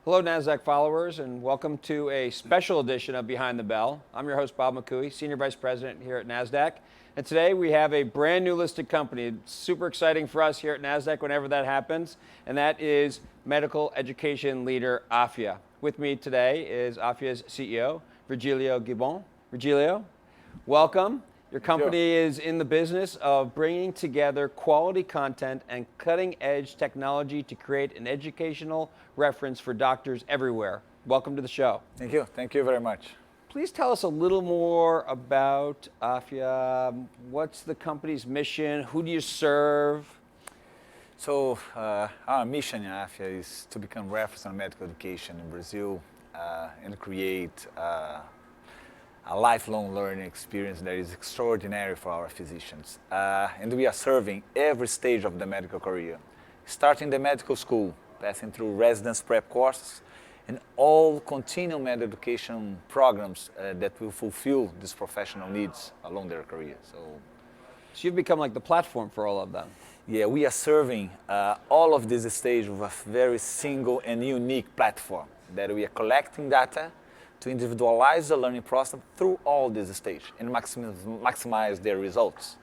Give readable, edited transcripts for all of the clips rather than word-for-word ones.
Hello, Nasdaq followers, and welcome to a special edition of Behind the Bell. I'm your host, Bob McCooey, Senior Vice President here at Nasdaq. And today we have a brand new listed company. It's super exciting for us here at Nasdaq whenever that happens, and that is medical education leader AFYA. With me today is AFYA's CEO, Virgilio Gibbon. Virgilio, welcome. Your company is in the business of bringing together quality content and cutting-edge technology to create an educational reference for doctors everywhere. Welcome to the show. Thank you. Thank you very much. Please tell us a little more about AFYA. What's the company's mission? Who do you serve? So our mission in AFYA is to become reference on medical education in Brazil and create a lifelong learning experience that is extraordinary for our physicians. And we are serving every stage of the medical career, starting the medical school, passing through residence prep courses, and all continuing medical education programs that will fulfill these professional needs along their career. So you've become like the platform for all of them. Yeah, we are serving all of this stage with a very single and unique platform that we are collecting data to individualize the learning process through all this stage and maximize their results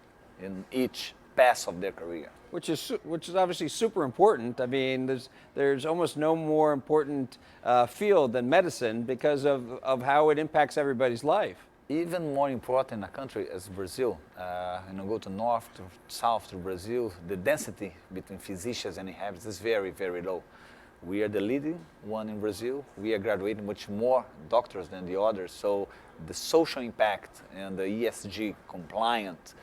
in each path of their career. Which is obviously super important. I mean, there's almost no more important field than medicine because of how it impacts everybody's life. Even more important in a country as Brazil, go to north to south to Brazil, the density between physicians and inhabitants is very, very low. We are the leading one in Brazil. We are graduating much more doctors than the others. So the social impact and the ESG compliant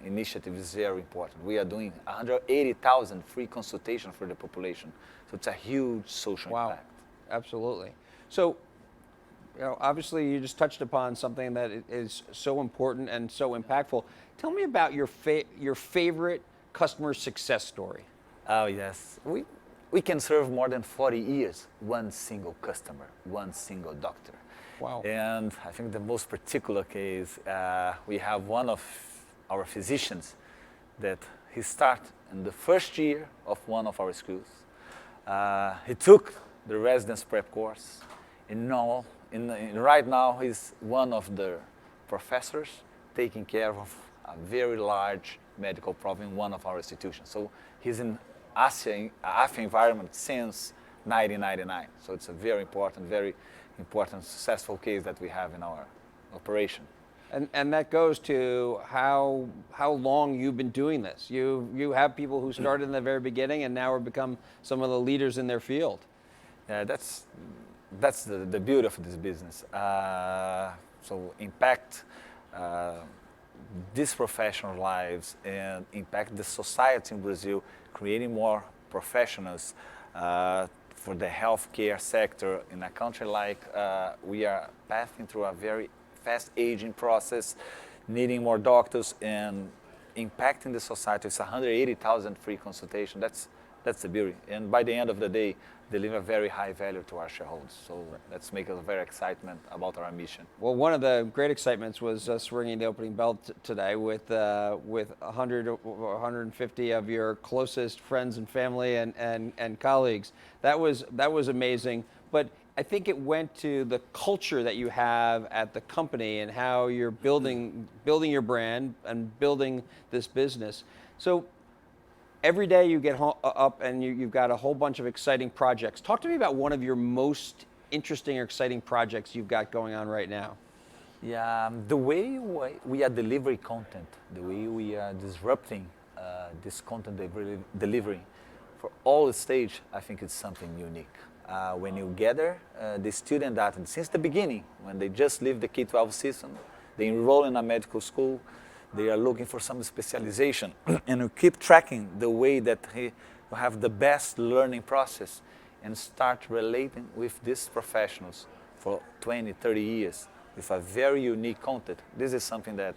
initiative is very important. We are doing 180,000 free consultations for the population. So it's a huge social impact. Absolutely. So, obviously you just touched upon something that is so important and so impactful. Tell me about your favorite customer success story. Oh, yes. We can serve more than 40 years, one single customer, one single doctor. Wow. And I think the most particular case, we have one of our physicians that he started in the first year of one of our schools. He took the residence prep course, and right now he's one of the professors taking care of a very large medical problem in one of our institutions. So he's in AFYA environment since 1999. So it's a very important, successful case that we have in our operation. And that goes to how long you've been doing this. You have people who started in the very beginning and now have become some of the leaders in their field. Yeah, that's the beauty of this business. So impact these professional lives and impact the society in Brazil, creating more professionals for the healthcare sector in a country like we are passing through a very fast aging process, needing more doctors and impacting the society. It's 180,000 free consultation. That's the beauty. And by the end of the day, deliver very high value to our shareholders. So that's make us very excitement about our mission. Well, one of the great excitements was us ringing the opening bell today with 100 or 150 of your closest friends and family and colleagues. That was amazing. But I think it went to the culture that you have at the company and how you're building your brand and building this business. So every day you get up and you've got a whole bunch of exciting projects. Talk to me about one of your most interesting or exciting projects you've got going on right now. Yeah, the way we are delivering content, the way we are disrupting this content delivery for all stage, I think it's something unique. When you gather the student data since the beginning, when they just leave the K-12 system, they enroll in a medical school, they are looking for some specialization, and you keep tracking the way that you have the best learning process and start relating with these professionals for 20, 30 years with a very unique content. This is something that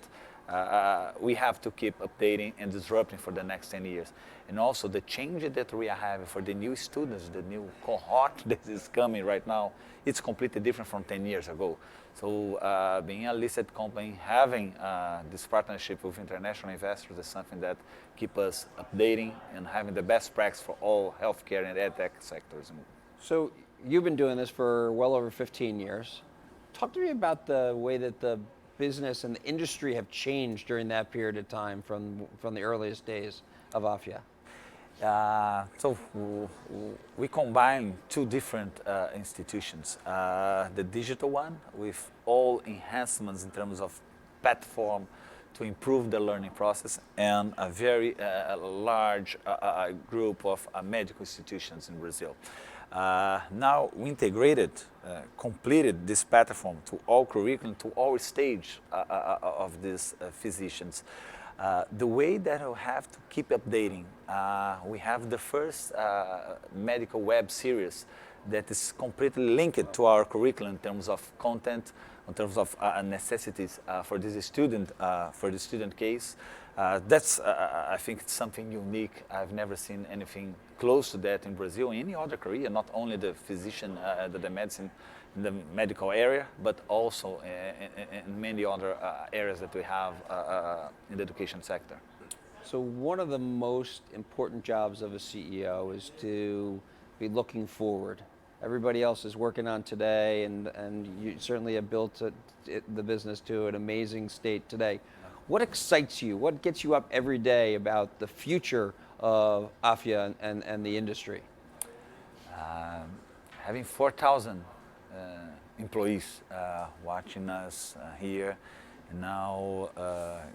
we have to keep updating and disrupting for the next 10 years. And also the change that we are having for the new students, the new cohort that is coming right now, it's completely different from 10 years ago. So being a listed company, having this partnership with international investors is something that keep us updating and having the best practice for all healthcare and edtech sectors. So you've been doing this for well over 15 years. Talk to me about the way that the business and the industry have changed during that period of time from the earliest days of AFYA. We combine two different institutions. The digital one with all enhancements in terms of platform to improve the learning process, and a very large group of medical institutions in Brazil. Now we integrated, completed this platform to all curriculum, to all stage of these physicians. The way that I have to keep updating, we have the first medical web series that is completely linked to our curriculum in terms of content, in terms of necessities for this student, for the student case. I think it's something unique. I've never seen anything close to that in Brazil, in any other career, not only the physician, the medicine, in the medical area, but also in many other areas that we have in the education sector. So one of the most important jobs of a CEO is to be looking forward. Everybody else is working on today, and you certainly have built the business to an amazing state today. What excites you? What gets you up every day about the future of AFYA and the industry? Having 4,000 employees watching us here, and now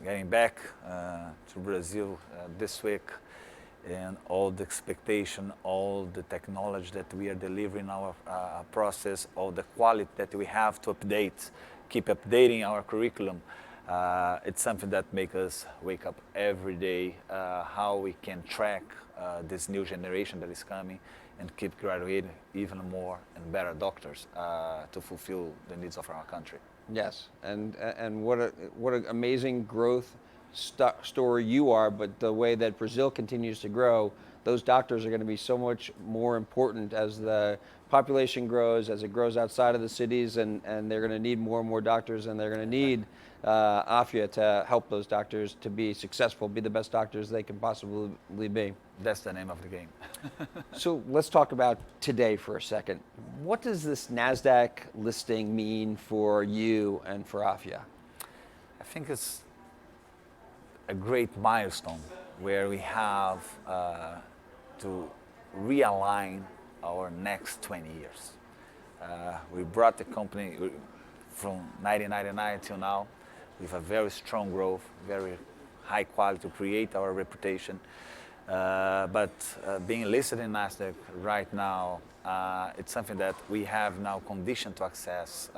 getting back to Brazil this week, and all the expectation, all the technology that we are delivering our process, all the quality that we have to update, keep updating our curriculum. It's something that makes us wake up every day, how we can track this new generation that is coming and keep graduating even more and better doctors to fulfill the needs of our country. Yes, and what an amazing growth story you are, but the way that Brazil continues to grow, those doctors are going to be so much more important as the population grows, as it grows outside of the cities, and they're going to need more and more doctors, and they're going to need AFYA to help those doctors to be successful, be the best doctors they can possibly be. That's the name of the game. So let's talk about today for a second. What does this Nasdaq listing mean for you and for AFYA? I think it's a great milestone where we have to realign our next 20 years. We brought the company from 1999 till now with a very strong growth, very high quality to create our reputation. But being listed in Nasdaq right now, it's something that we have now conditioned to access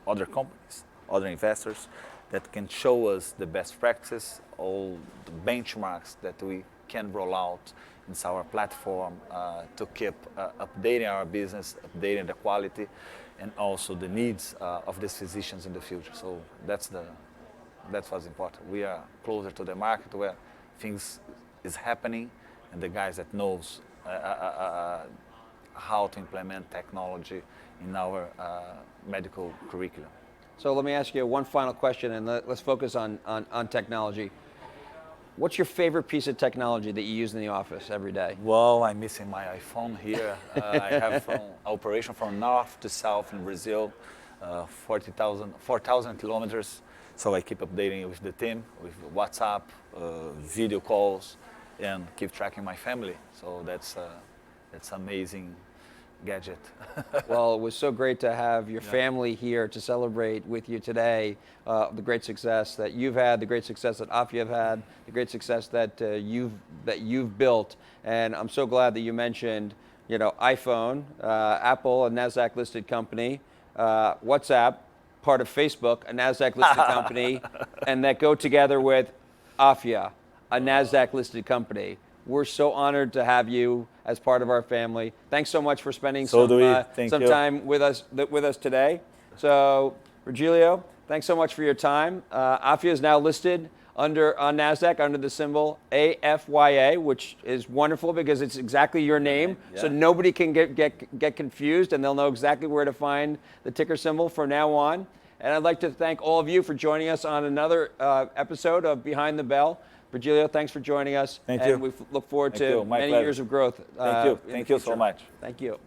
other companies, other investors that can show us the best practices, all the benchmarks that we can roll out in our platform to keep updating our business, updating the quality, and also the needs of these physicians in the future. So that's what's important. We are closer to the market where things is happening, and the guys that knows how to implement technology in our medical curriculum. So let me ask you one final question, and let's focus on technology. What's your favorite piece of technology that you use in the office every day? Well, I'm missing my iPhone here. I have from operation from north to south in Brazil, 4,000 kilometers. So I keep updating with the team, with WhatsApp, video calls, and keep tracking my family. So that's amazing gadget. Well, it was so great to have your family here to celebrate with you today the great success that you've had, the great success that AFYA have had, the great success that you've built. And I'm so glad that you mentioned, iPhone, Apple, a Nasdaq listed company, WhatsApp, part of Facebook, a Nasdaq listed company, and that go together with AFYA, a Nasdaq listed company. We're so honored to have you as part of our family. Thanks so much for spending some time with us today. So, Virgilio, thanks so much for your time. AFYA is now listed on Nasdaq under the symbol AFYA, which is wonderful because it's exactly your name. Yeah. So nobody can get confused, and they'll know exactly where to find the ticker symbol from now on. And I'd like to thank all of you for joining us on another episode of Behind the Bell, Virgilio, thanks for joining us. Thank and you. we look forward Thank you. to My many pleasure. years of growth. Thank you. In the Thank you so future. much. Thank you.